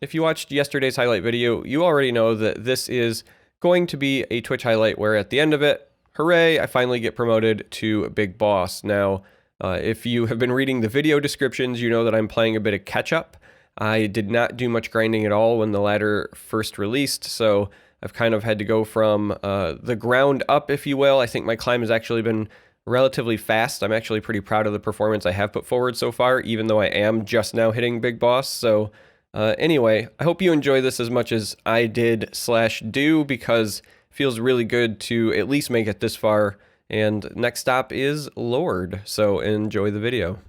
if you watched yesterday's highlight video, you already know that this is going to be a Twitch highlight where at the end of it, hooray, I finally get promoted to Big Boss. Now, if you have been reading the video descriptions, you know that I'm playing a bit of catch up. I did not do much grinding at all when the ladder first released, so I've kind of had to go from the ground up, if you will. I think my climb has actually been relatively fast. I'm actually pretty proud of the performance I have put forward so far, even though I am just now hitting Big Boss. So anyway, I hope you enjoy this as much as I did/do, because it feels really good to at least make it this far. And next stop is Lord, so enjoy the video.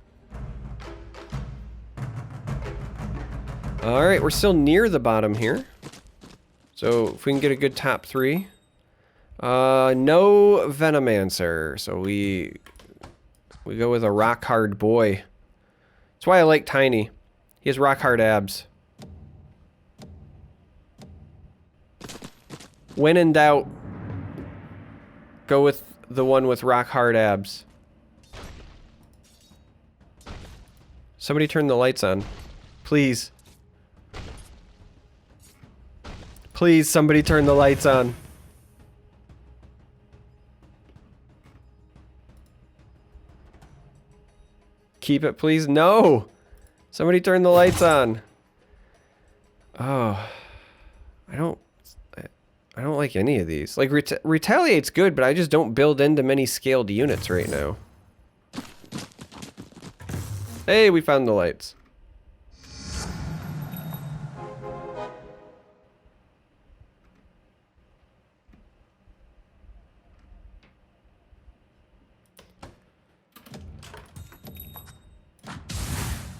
All right, we're still near the bottom here. So if we can get a good top 3. No Venomancer, so we go with a rock hard boy. That's why I like Tiny. He has rock hard abs. When in doubt, go with the one with rock hard abs. Somebody turn the lights on, please. Please, somebody turn the lights on. Keep it, please. No! Somebody turn the lights on. Oh. I don't like any of these. Like, Retaliate's good, but I just don't build into many scaled units right now. Hey, we found the lights.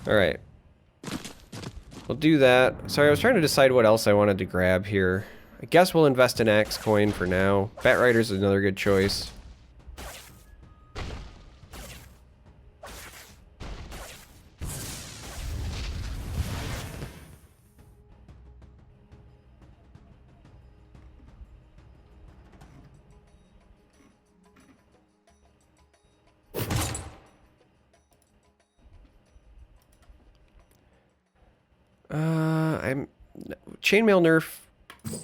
Alright. We'll do that. Sorry, I was trying to decide what else I wanted to grab here. I guess we'll invest in Axe Coin for now. Bat Rider's another good choice. Chainmail nerf,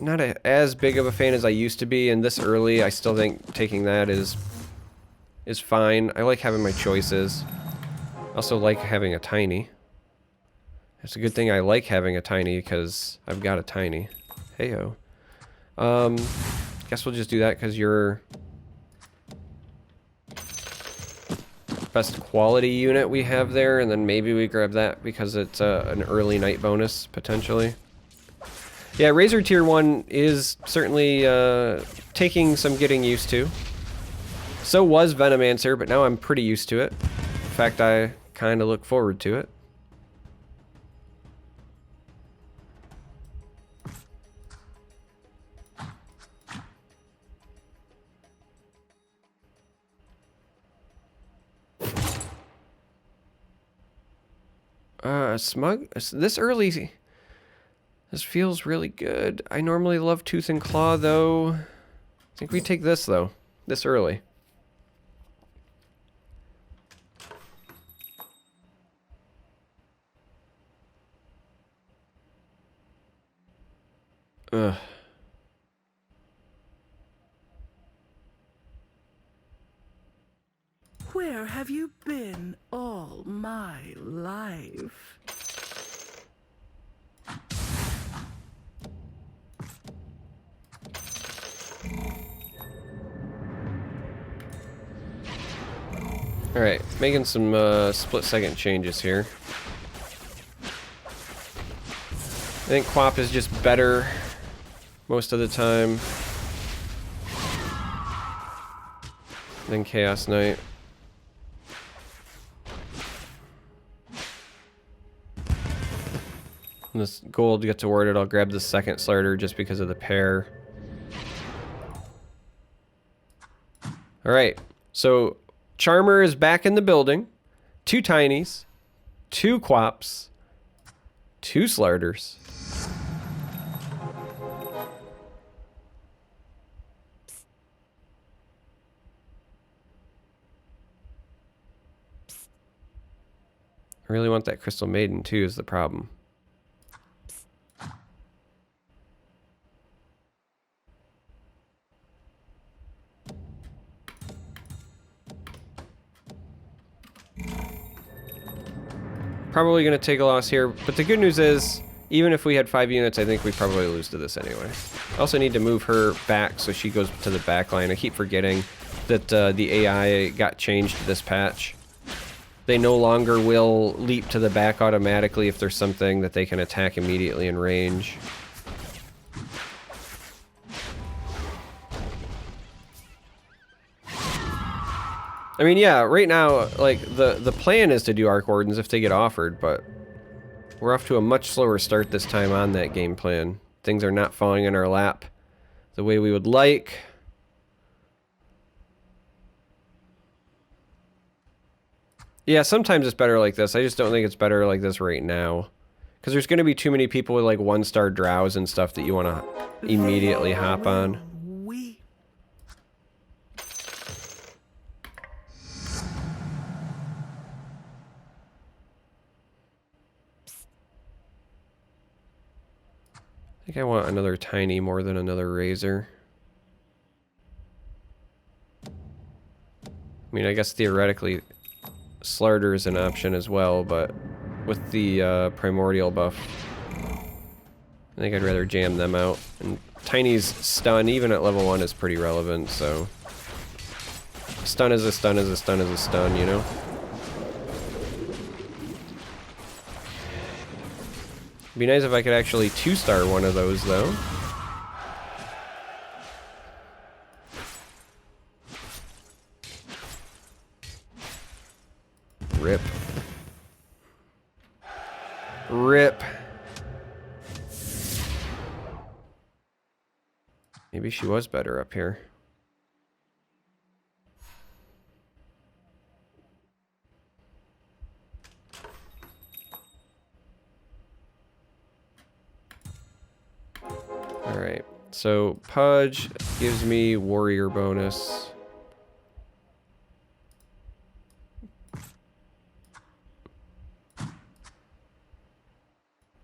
not as big of a fan as I used to be, and this early, I still think taking that is fine. I like having my choices. I also like having a Tiny. It's a good thing I like having a Tiny, because I've got a Tiny. Heyo. Guess we'll just do that, because you're best quality unit we have there, and then maybe we grab that because it's an early night bonus, potentially. Yeah, Razor Tier 1 is certainly taking some getting used to. So was Venomancer, but now I'm pretty used to it. In fact, I kind of look forward to it. Smug? This early... This feels really good. I normally love Tooth and Claw, though. I think we take this, though. This early. Ugh. Where have you been all my life? Alright, making some split-second changes here. I think Quap is just better most of the time than Chaos Knight. When this gold gets awarded, I'll grab the second starter just because of the pair. Alright, so Charmer is back in the building. 2 Tinies, 2 Quaps, 2 Slarders. I really want that Crystal Maiden too, is the problem. Probably going to take a loss here, but the good news is, even if we had 5 units, I think we probably lose to this anyway. I also need to move her back so she goes to the back line. I keep forgetting that the AI got changed this patch. They no longer will leap to the back automatically if there's something that they can attack immediately in range. I mean, yeah, right now, like, the plan is to do Arc Wardens if they get offered, but we're off to a much slower start this time on that game plan. Things are not falling in our lap the way we would like. Yeah, sometimes it's better like this. I just don't think it's better like this right now. Because there's going to be too many people with, like, 1-star drows and stuff that you want to immediately hop on. I think I want another tiny more than another razor. I mean, I guess theoretically Slarder is an option as well, but with the primordial buff, I think I'd rather jam them out. And Tiny's stun, even at level 1, is pretty relevant, so... Stun is a stun is a stun is a stun, you know? It'd be nice if I could actually 2-star one of those, though. Rip. Rip. Maybe she was better up here. Alright, so Pudge gives me warrior bonus.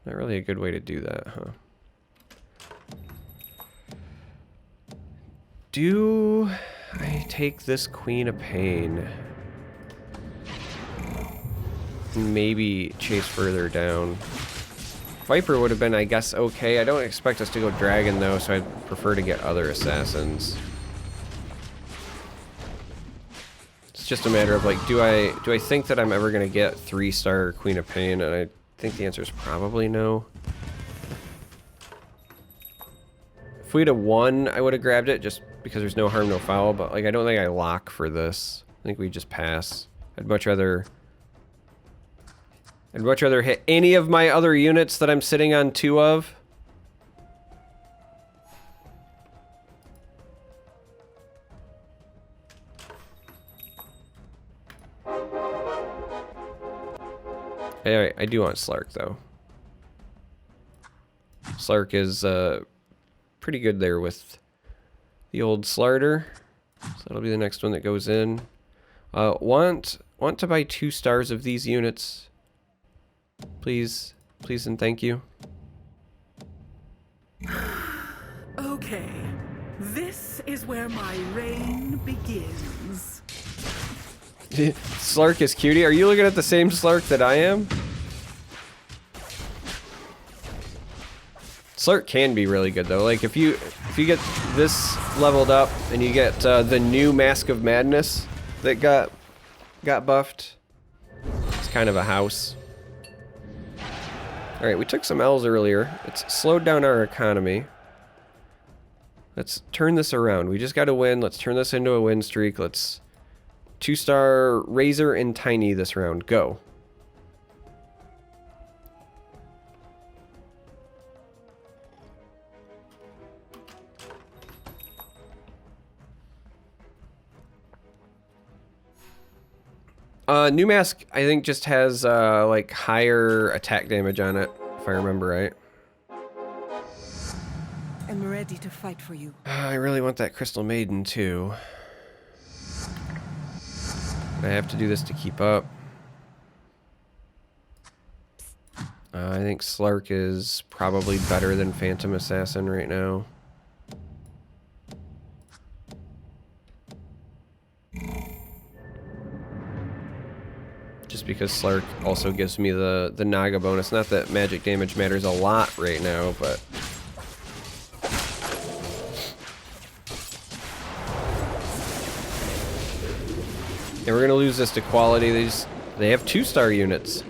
Not really a good way to do that, huh? Do I take this Queen of Pain? Maybe chase further down. Viper would have been, I guess, okay. I don't expect us to go Dragon, though, so I'd prefer to get other assassins. It's just a matter of, like, do I think that I'm ever going to get 3-star Queen of Pain? And I think the answer is probably no. If we'd have won, I would have grabbed it, just because there's no harm, no foul. But, like, I don't think I lock for this. I think we just pass. I'd much rather hit any of my other units that I'm sitting on 2 of. I do want Slark, though. Slark is pretty good there with the old Slarder. So that'll be the next one that goes in. Want to buy 2 stars of these units. Please, please and thank you. Okay, this is where my reign begins. Slark is cutie. Are you looking at the same Slark that I am? Slark can be really good though. Like if you get this leveled up and you get the new Mask of Madness that got buffed, it's kind of a house. Alright, we took some L's earlier. It's slowed down our economy. Let's turn this around. We just got to win. Let's turn this into a win streak. Let's 2-star Razor and Tiny this round. Go. New Mask, I think, just has, like, higher attack damage on it, if I remember right. I'm ready to fight for you. I really want that Crystal Maiden, too. I have to do this to keep up. I think Slark is probably better than Phantom Assassin right now. because Slark also gives me the Naga bonus. Not that magic damage matters a lot right now, but... And we're gonna lose this to quality. They have 2-star units.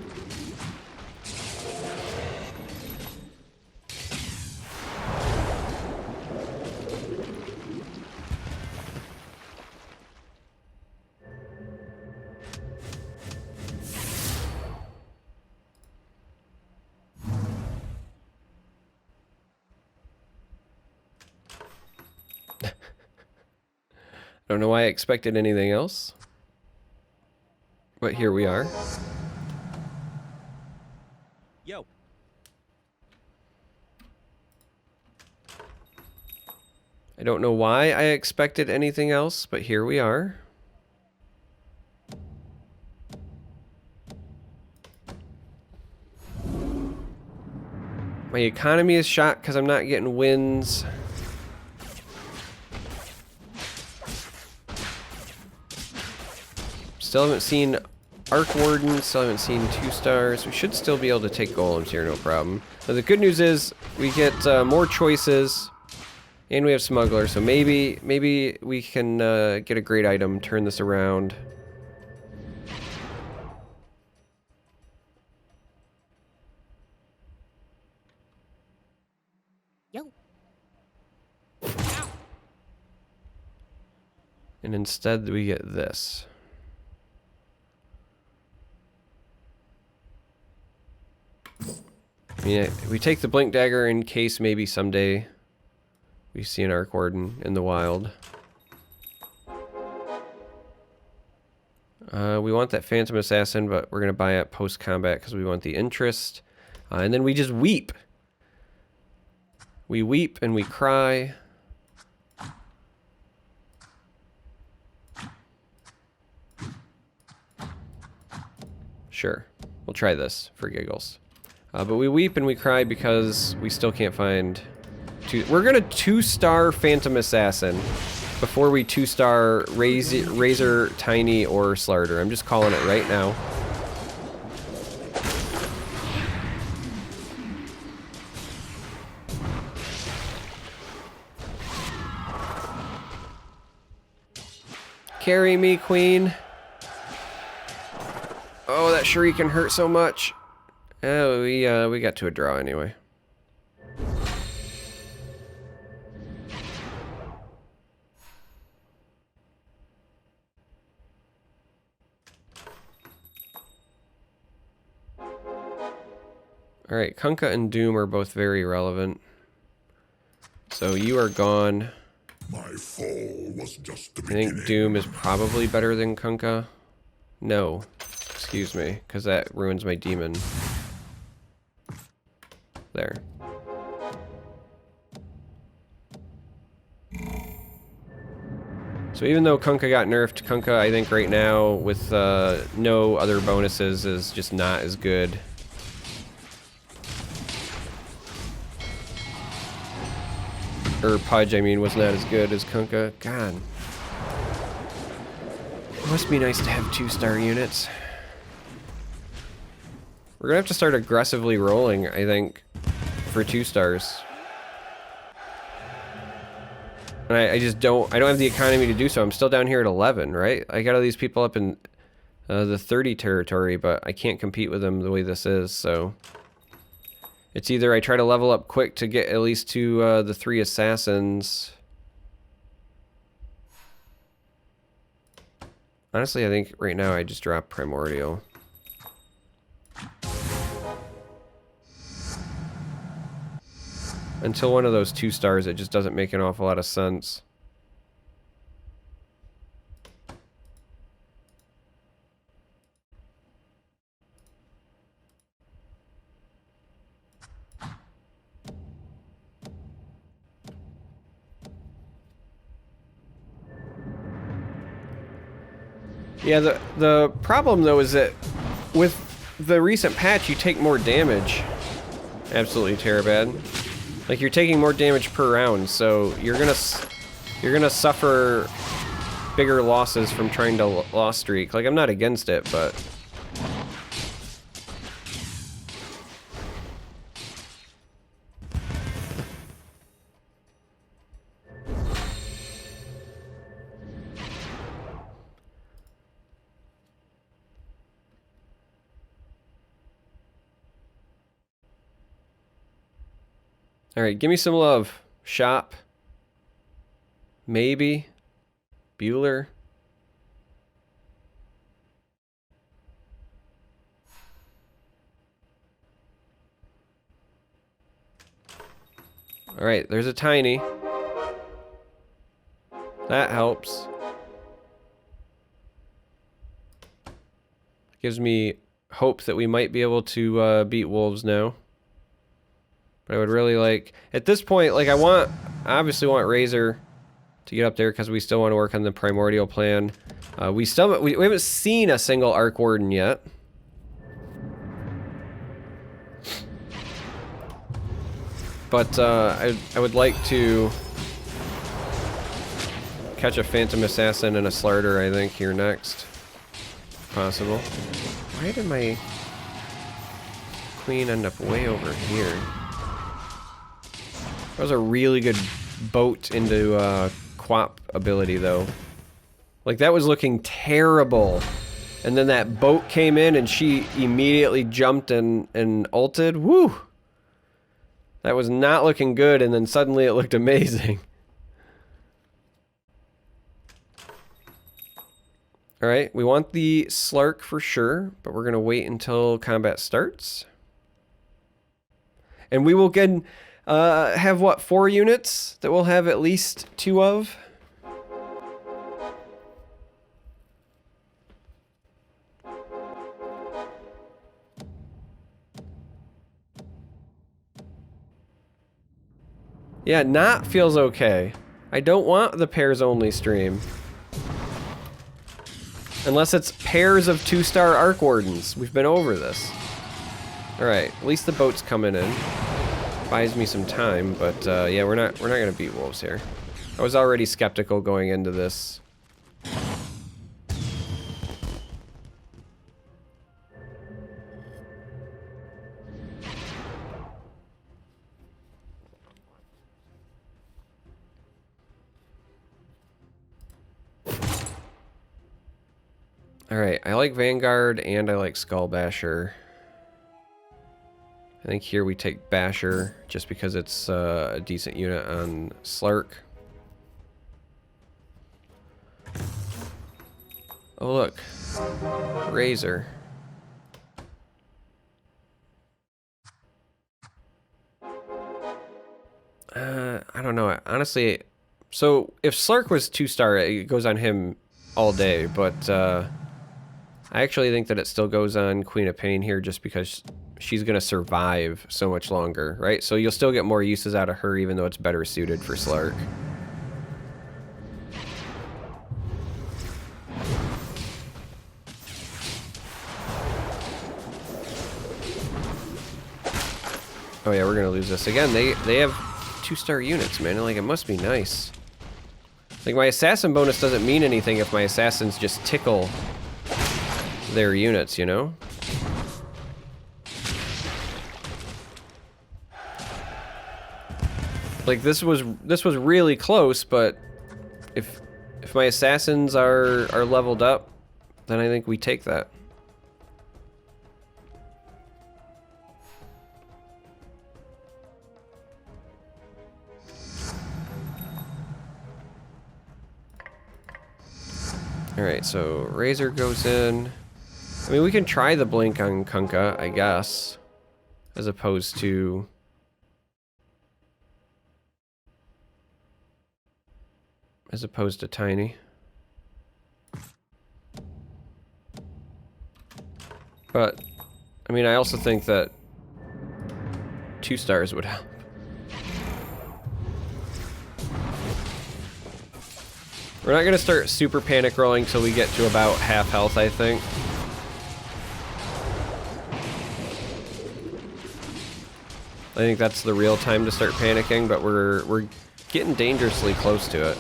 Don't know why I expected anything else. But here we are. Yo. I don't know why I expected anything else, but here we are. My economy is shot because I'm not getting wins. Still haven't seen Arc Warden, still haven't seen 2 stars. We should still be able to take golems here, no problem. But the good news is we get more choices, and we have Smuggler, so maybe we can get a great item, turn this around. Yo. And instead we get this. I mean, we take the Blink Dagger in case maybe someday we see an Arc Warden in the wild. We want that Phantom Assassin, but we're going to buy it post-combat because we want the interest. And then we just weep. We weep and we cry. Sure, we'll try this for giggles. But we weep and we cry because we still can't find... We're gonna 2-star Phantom Assassin before we 2-star Razor, Tiny, or Slarder. I'm just calling it right now. Carry me, Queen. Oh, that Shuriken hurt so much. Oh, we got to a draw anyway. Alright, Kunkka and Doom are both very relevant. So you are gone. My fall was just the I think Doom is probably better than Kunkka. No. Excuse me, because that ruins my demon. There. So even though Kunkka got nerfed, Kunkka I think right now with no other bonuses is just not as good. Or Pudge, I mean, was not as good as Kunkka. God. It must be nice to have 2-star units. We're gonna have to start aggressively rolling, I think, for 2 stars. And I just don't have the economy to do so. I'm still down here at 11, right? I got all these people up in the 30 territory, but I can't compete with them the way this is, so... It's either I try to level up quick to get at least to the 3 assassins. Honestly, I think right now I just drop Primordial. Until one of those 2 stars, it just doesn't make an awful lot of sense. Yeah, the problem though is that with the recent patch you take more damage. Absolutely Terabad. Like you're taking more damage per round, so you're gonna suffer bigger losses from trying to loss streak. Like I'm not against it, but Alright, give me some love. Shop. Maybe. Bueller. Alright, there's a tiny. That helps. Gives me hope that we might be able to beat wolves now. But I would really like... At this point, like, I obviously want Razor to get up there because we still want to work on the primordial plan. We haven't seen a single Arc Warden yet. But I would like to catch a Phantom Assassin and a Slarter, I think, here next. If possible. Why did my queen end up way over here? That was a really good boat into Quap ability, though. Like, that was looking terrible. And then that boat came in and she immediately jumped and ulted. Woo! That was not looking good, and then suddenly it looked amazing. Alright, we want the Slark for sure, but we're going to wait until combat starts. And we will get, have, what, 4 units that we'll have at least 2 of? Yeah, not feels okay. I don't want the pairs only stream. Unless it's pairs of 2-star Arc Wardens. We've been over this. Alright, at least the boat's coming in. Buys me some time, but yeah, we're not gonna beat wolves here. I was already skeptical going into this. Alright, I like Vanguard and I like Skull Basher. I think here we take Basher just because it's a decent unit on Slark. Oh look, Razor. I don't know, honestly. So if Slark was 2-star, it goes on him all day, but I actually think that it still goes on Queen of Pain here just because she's going to survive so much longer, right? So you'll still get more uses out of her even though it's better suited for Slark. Oh yeah, we're going to lose this again. They have 2-star units, man. Like, it must be nice. Like, my assassin bonus doesn't mean anything if my assassins just tickle their units, you know? Like, this was really close, but if my assassins are leveled up, then I think we take that. Alright, so Razor goes in. I mean, we can try the blink on Kunkka, I guess. As opposed to... Tiny. But, I mean, I also think that 2 stars would help. We're not gonna start super panic rolling till we get to about half health, I think. I think that's the real time to start panicking, but we're getting dangerously close to it.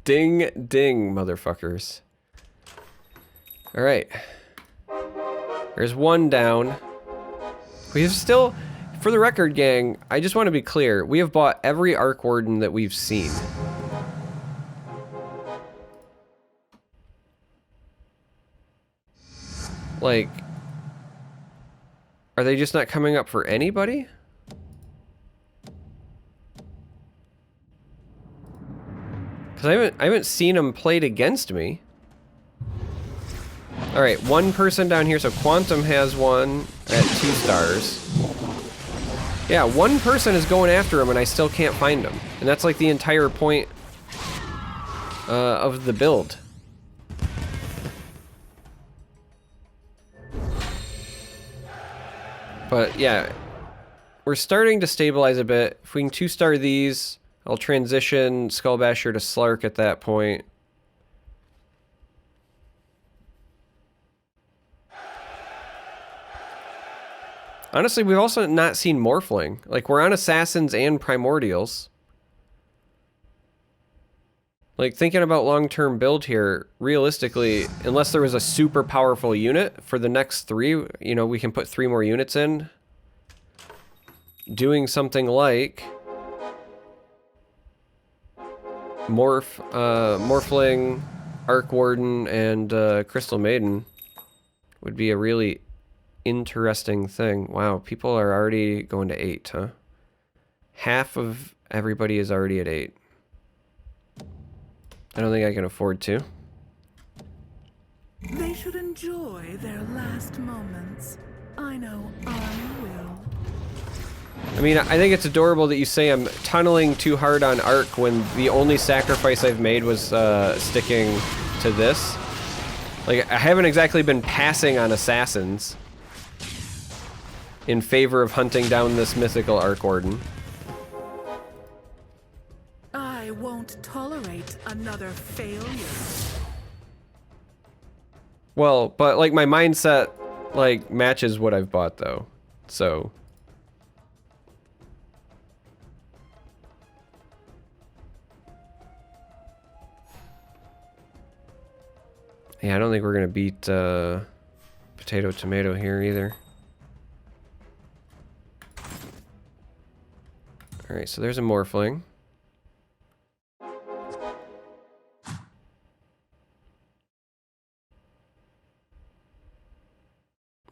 Ding, ding, motherfuckers. Alright. There's one down. We have still... For the record, gang, I just want to be clear. We have bought every Arc Warden that we've seen. Like, are they just not coming up for anybody? Because I haven't seen them played against me. All right, one person down here. So Quantum has one at 2 stars. Yeah, one person is going after him, and I still can't find him. And that's like the entire point of the build. But yeah, we're starting to stabilize a bit. If we can 2-star these, I'll transition Skullbasher to Slark at that point. Honestly, we've also not seen Morphling. Like, we're on Assassins and Primordials. Like, thinking about long-term build here, realistically, unless there was a super powerful unit, for the next 3, you know, we can put 3 more units in. Doing something like Morphling, Arc Warden, and Crystal Maiden would be a really interesting thing. Wow, people are already going to 8, huh? Half of everybody is already at 8. I don't think I can afford to. They should enjoy their last moments. I know I will. I mean, I think it's adorable that you say I'm tunneling too hard on Arc when the only sacrifice I've made was sticking to this. Like, I haven't exactly been passing on Assassins in favor of hunting down this mythical Arc Warden. I won't tolerate another failure. Well, but like my mindset like matches what I've bought though. So yeah, I don't think we're gonna beat Potato Tomato here either. Alright, so there's a Morphling.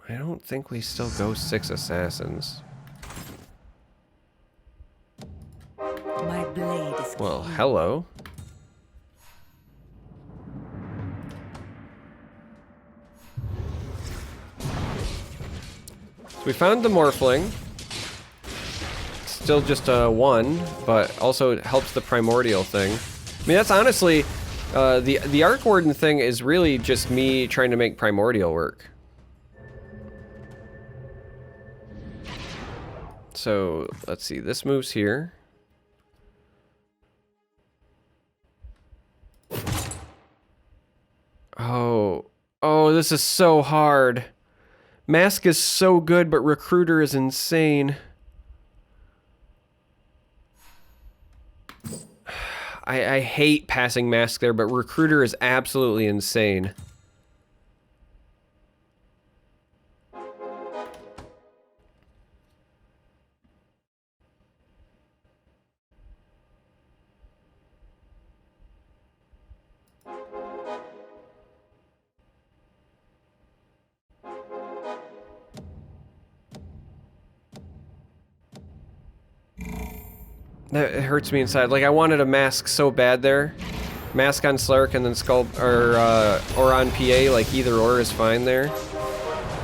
I don't think we still go 6 Assassins. My blade is Well, keen. hello. So we found the Morphling. Still just a 1, but also it helps the primordial thing. I mean, that's honestly, the Arc Warden thing is really just me trying to make primordial work. So, let's see, this moves here. Oh, this is so hard. Mask is so good, but Recruiter is insane. I hate passing Mask there, but Recruiter is absolutely insane. That it hurts me inside. Like, I wanted a Mask so bad there. Mask on Slark and then Skull or on PA, like either or is fine there.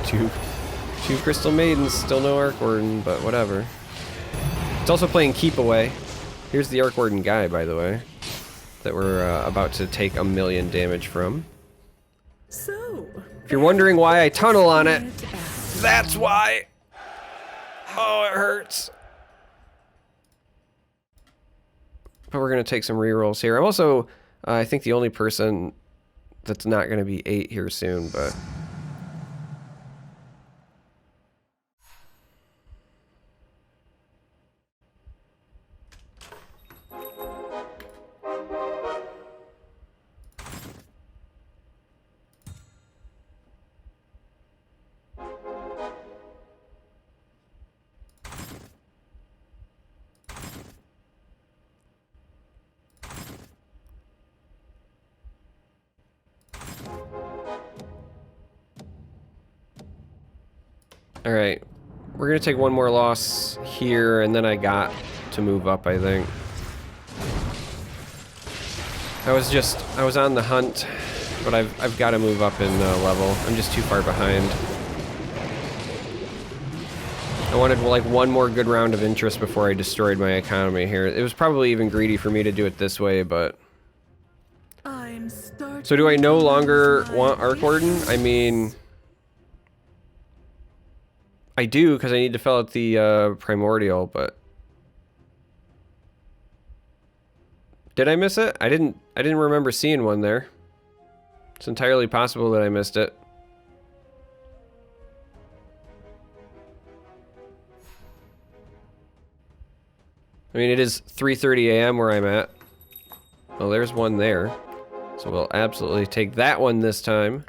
Two Crystal Maidens, still no Arc Warden, but whatever. It's also playing Keep Away. Here's the Arc Warden guy, by the way, that we're about to take 1,000,000 damage from. So, If you're wondering why I tunnel on it, that's why. Oh, it hurts. But we're going to take some rerolls here. I'm also, I think, the only person that's not going to be 8 here soon, but... Alright. We're gonna take one more loss here, and then I got to move up, I think. I was on the hunt, but I've got to move up in level. I'm just too far behind. I wanted like one more good round of interest before I destroyed my economy here. It was probably even greedy for me to do it this way, but... So do I no longer want Arc Warden? I mean... I do, because I need to fill out the primordial, but... Did I miss it? I didn't remember seeing one there. It's entirely possible that I missed it. I mean, it is 3:30 a.m. where I'm at. Well, there's one there. So we'll absolutely take that one this time.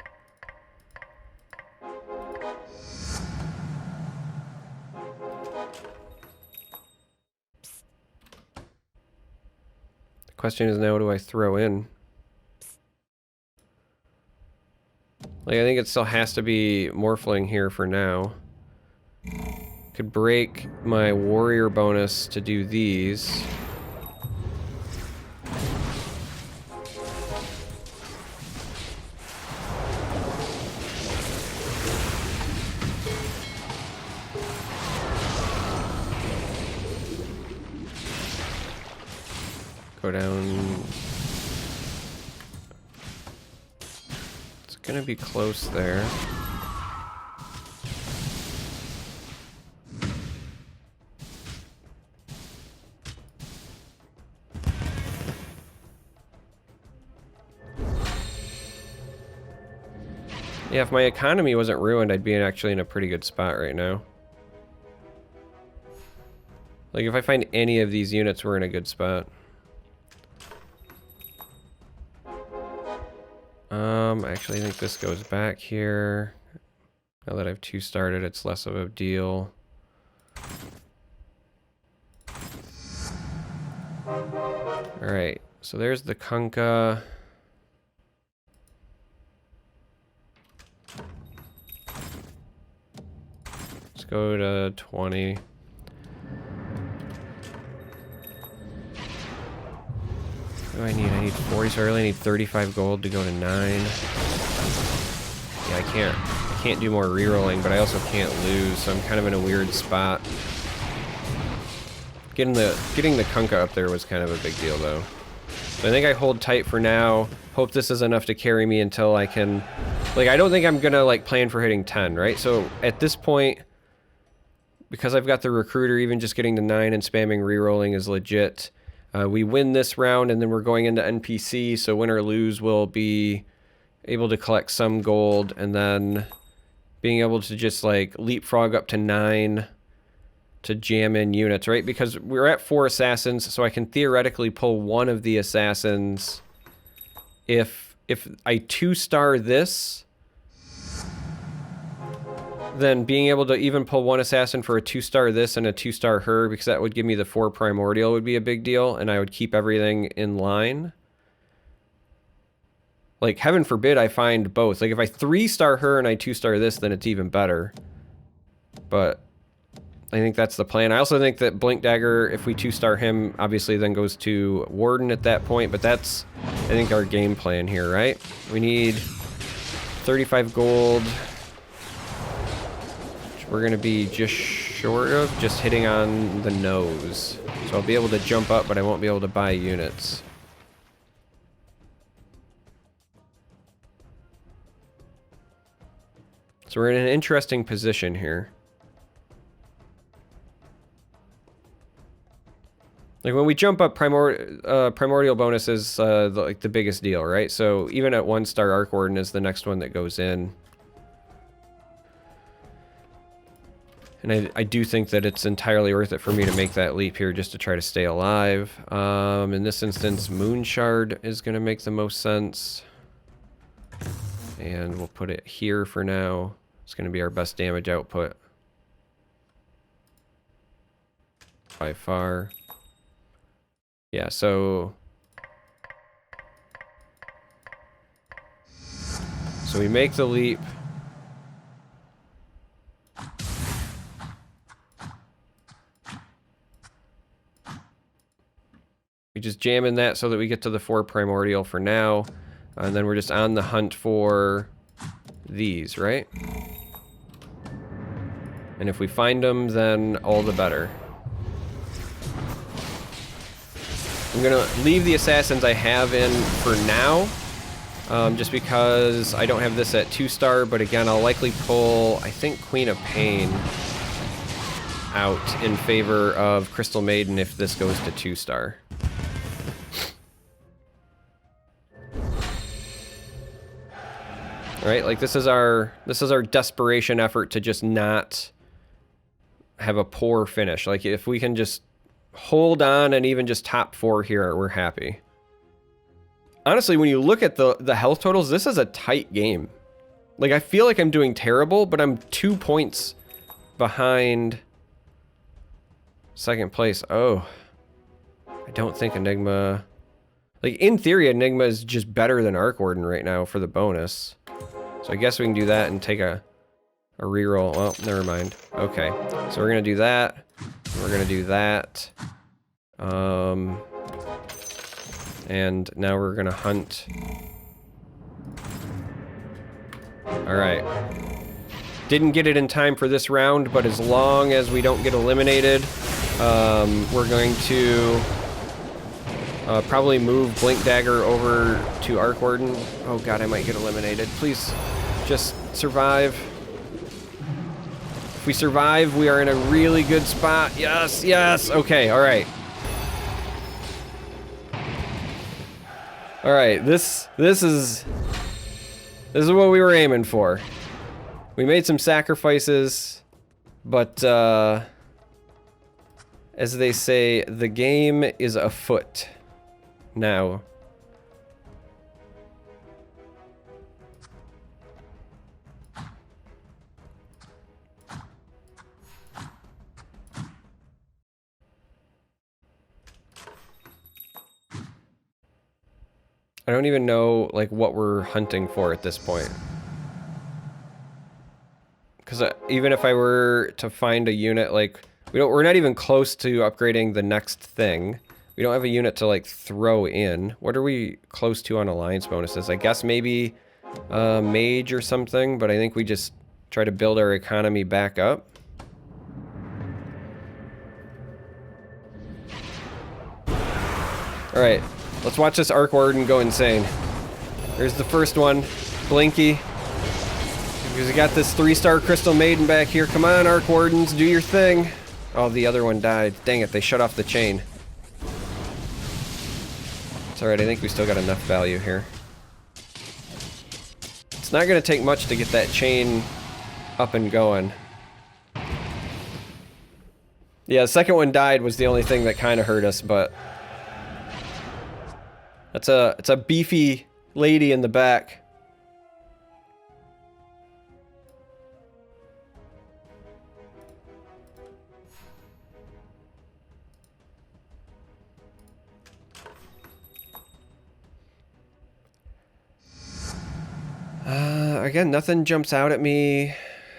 The question is now, what do I throw in? Like, I think it still has to be Morphling here for now. Could break my warrior bonus to do these. Go down. It's gonna be close there. Yeah, if my economy wasn't ruined, I'd be actually in a pretty good spot right now. Like, if I find any of these units, we're in a good spot. I actually think this goes back here. Now that I've 2-starred it, it's less of a deal. Alright, so there's the Kunkka. Let's go to 20. What do I need? I need 40, so I really need 35 gold to go to 9. Yeah, I can't do more rerolling, but I also can't lose, so I'm kind of in a weird spot. Getting the Kunkka up there was kind of a big deal, though. So I think I hold tight for now. Hope this is enough to carry me until I can... Like, I don't think I'm gonna, like, plan for hitting 10, right? So at this point, because I've got the recruiter, even just getting to 9 and spamming rerolling is legit. We win this round, and then we're going into NPC, so win or lose, we'll be able to collect some gold, and then being able to just, like, leapfrog up to 9 to jam in units, right? Because we're at 4 assassins, so I can theoretically pull one of the assassins if I 2-star this, then being able to even pull one assassin for a 2-star this and a 2-star her, because that would give me the 4 primordial, would be a big deal, and I would keep everything in line. Like, heaven forbid I find both. Like, if I 3-star her and I 2-star this, then it's even better. But I think that's the plan. I also think that Blink Dagger, if we 2-star him, obviously then goes to Warden at that point, but that's, I think, our game plan here, right? We need 35 gold. We're going to be just short of, just hitting on the nose. So I'll be able to jump up, but I won't be able to buy units. So we're in an interesting position here. Like, when we jump up, primordial bonus is like the biggest deal, right? So even at 1-star, Arc Warden is the next one that goes in. And I do think that it's entirely worth it for me to make that leap here just to try to stay alive. In this instance, Moon Shard is going to make the most sense. And we'll put it here for now. It's going to be our best damage output. By far. Yeah, so we make the leap. We just jam in that so that we get to the 4 primordial for now. And then we're just on the hunt for these, right? And if we find them, then all the better. I'm gonna leave the assassins I have in for now. Just because I don't have this at 2-star, but again, I'll likely pull, I think, Queen of Pain out in favor of Crystal Maiden if this goes to 2-star. Right, like this is our desperation effort to just not have a poor finish. Like if we can just hold on and even just top 4 here, we're happy. Honestly, when you look at the health totals, this is a tight game. Like I feel like I'm doing terrible, but I'm 2 points behind second place. Oh, I don't think Enigma, like in theory, Enigma is just better than Arc Warden right now for the bonus. So I guess we can do that and take a reroll. Well, never mind. Okay, so we're gonna do that. We're gonna do that. And now we're gonna hunt. All right. Didn't get it in time for this round, but as long as we don't get eliminated, we're going to probably move Blink Dagger over to Arc Warden. Oh god, I might get eliminated. Please, just survive. If we survive, we are in a really good spot. Yes, yes. Okay, all right. All right, this is what we were aiming for. We made some sacrifices, but as they say, the game is afoot now. I don't even know like what we're hunting for at this point. Because even if I were to find a unit, like we're not even close to upgrading the next thing. We don't have a unit to like throw in. What are we close to on alliance bonuses? I guess maybe mage or something, but I think we just try to build our economy back up. All right. Let's watch this Arc Warden go insane. There's the first one, Blinky. Because we got this 3-star Crystal Maiden back here. Come on, Arc Wardens, do your thing. Oh, the other one died. Dang it, they shut off the chain. It's alright, I think we still got enough value here. It's not going to take much to get that chain up and going. Yeah, the second one died was the only thing that kind of hurt us, but... it's a beefy lady in the back. Again, nothing jumps out at me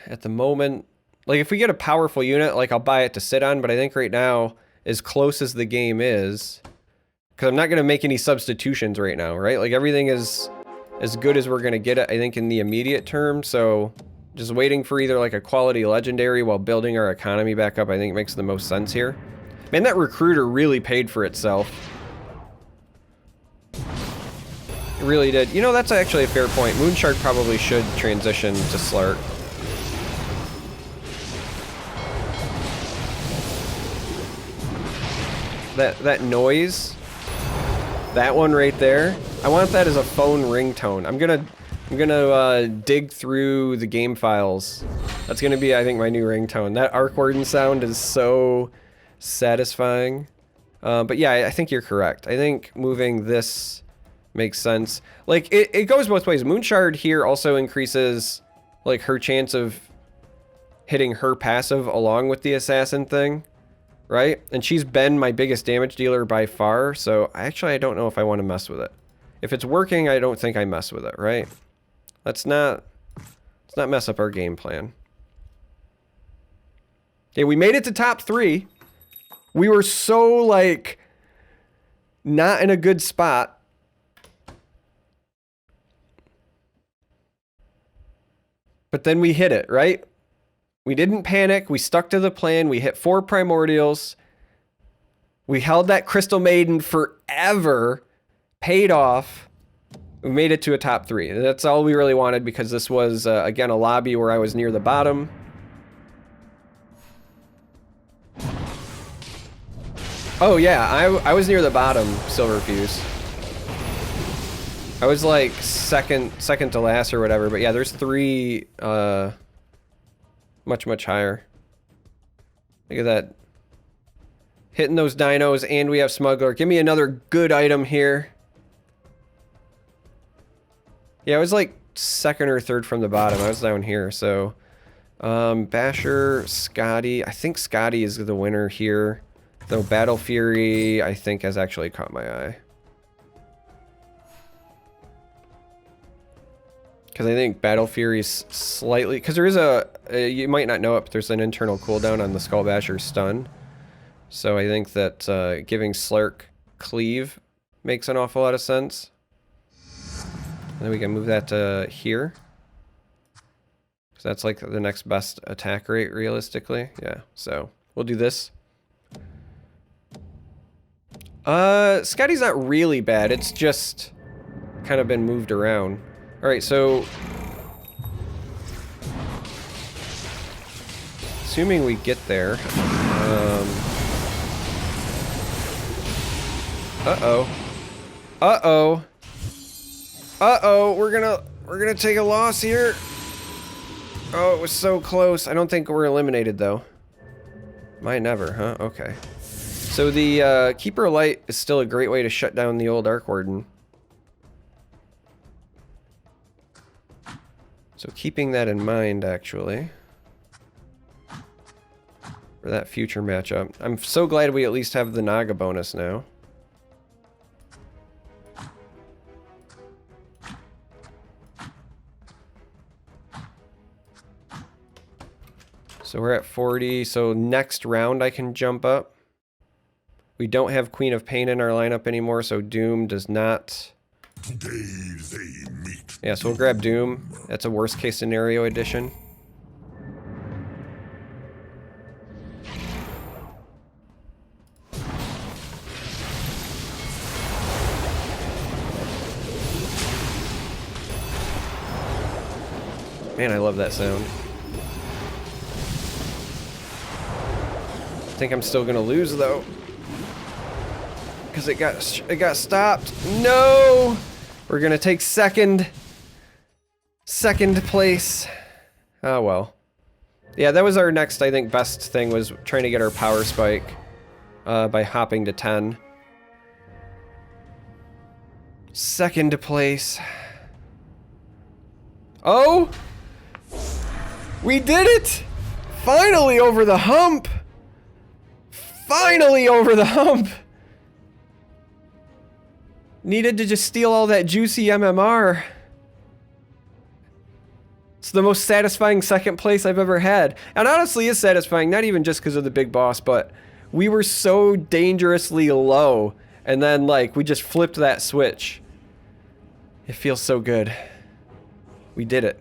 at the moment. Like, if we get a powerful unit, like, I'll buy it to sit on, but I think right now, as close as the game is... because I'm not going to make any substitutions right now, right? Like, everything is as good as we're going to get it, I think, in the immediate term. So, just waiting for either, like, a quality legendary while building our economy back up, I think makes the most sense here. Man, that recruiter really paid for itself. It really did. You know, that's actually a fair point. Moonshark probably should transition to Slark. That noise... that one right there, I want that as a phone ringtone. I'm gonna dig through the game files. That's gonna be, I think, my new ringtone. That Arc Warden sound is so satisfying. But yeah, I think you're correct. I think moving this makes sense. Like, it goes both ways. Moonshard here also increases, like, her chance of hitting her passive along with the assassin thing. Right? And she's been my biggest damage dealer by far, so I don't know if I want to mess with it. If it's working, I don't think I mess with it, right? Let's not mess up our game plan. Okay, we made it to top 3. We were so, like, not in a good spot. But then we hit it, right? We didn't panic. We stuck to the plan. We hit 4 primordials. We held that Crystal Maiden forever. Paid off. We made it to a top 3. That's all we really wanted because this was, again, a lobby where I was near the bottom. Oh yeah, I was near the bottom, Silver Fuse. I was like second to last or whatever, but yeah, there's 3 much higher. Look at that. Hitting those dinos, and we have Smuggler. Give me another good item here. Yeah, I was like 2nd or 3rd from the bottom. I was down here, so Basher, Scotty. I think Scotty is the winner here. Though Battle Fury, I think, has actually caught my eye. Because I think Battle Fury's slightly... Because there is a... you might not know it, but there's an internal cooldown on the Skull Basher stun. So I think that giving Slark Cleave makes an awful lot of sense. And then we can move that to here. Because that's like the next best attack rate, realistically. Yeah, so we'll do this. Scotty's not really bad. It's just kind of been moved around. Alright, so... assuming we get there... Uh-oh. Uh-oh. Uh-oh, we're gonna take a loss here. Oh, it was so close. I don't think we're eliminated, though. Might never, huh? Okay. So the Keeper Light is still a great way to shut down the old Arc Warden. So keeping that in mind, actually, for that future matchup. I'm so glad we at least have the Naga bonus now. So we're at 40, so next round I can jump up. We don't have Queen of Pain in our lineup anymore, so Doom does not... Today they meet. Yeah, so we'll grab Doom. That's a worst case scenario edition. Man, I love that sound. I think I'm still gonna lose though. Because it got stopped. No! We're gonna take second place. Oh well. Yeah, that was our next, I think, best thing, was trying to get our power spike by hopping to 10. Second place. Oh! We did it! Finally over the hump! Finally over the hump! Needed to just steal all that juicy MMR. It's the most satisfying second place I've ever had. And honestly is satisfying, not even just because of the big boss, but we were so dangerously low. And then, like, we just flipped that switch. It feels so good. We did it.